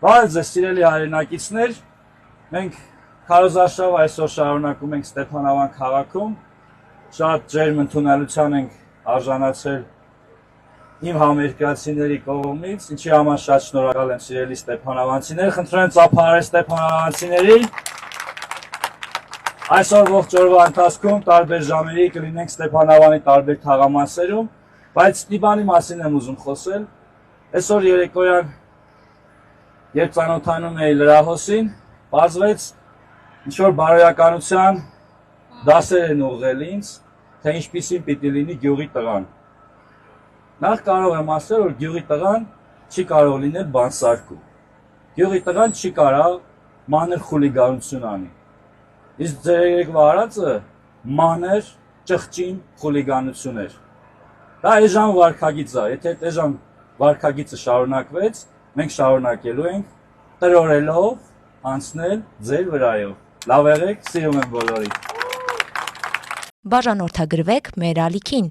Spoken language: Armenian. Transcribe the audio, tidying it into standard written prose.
Բարև ձեզ սիրելի հայրենակիցներ, մենք քարոզարշավ այսօր շարունակում ենք Ստեփանավան քաղաքում, շատ ջերմ ընդունելության ենք արժանացել իմ համերկրացիների կողմից, ինչի համար շատ շնորհակալ եմ սիրելի ստեփանավանցիներ, խնդրում եմ ծափահարել ստեփանավանցիներին։ Այսօր ողջ օրվա ընթացքում տարբեր ժամերի կլինենք Ստեփանավանի տարբեր թաղամասերում, բայց մի բանի մասին եմ ուզում խոսել։ Այսօր երեկոյան երբ ծանոթանում էի լրահոսին, պարզվեց ինչ-որ բարոյականության դասեր են ուղղել ինձ, թե ինչպիսին պիտի լինի գյուղի տղան։ Նախ կարող եմ ասել, որ գյուղի տղան չի կարող լինել բանսարկու։ Գյուղի տղան չի կարող մանր խուլիգանություն անի։ Իսկ ձեր երեկվա արածը մանր ճղճին խուլիգանություն էր։ Դա էժան վարքագիծ է, եթե էժան վարքագիծը շարունակվեց, մենք շարունակելու ենք տրորելով անցնել ձեր վրայով։ Լավ եղեք, սիրում եմ բոլորին։ Բաժանորդագրվեք մեր ալիքին։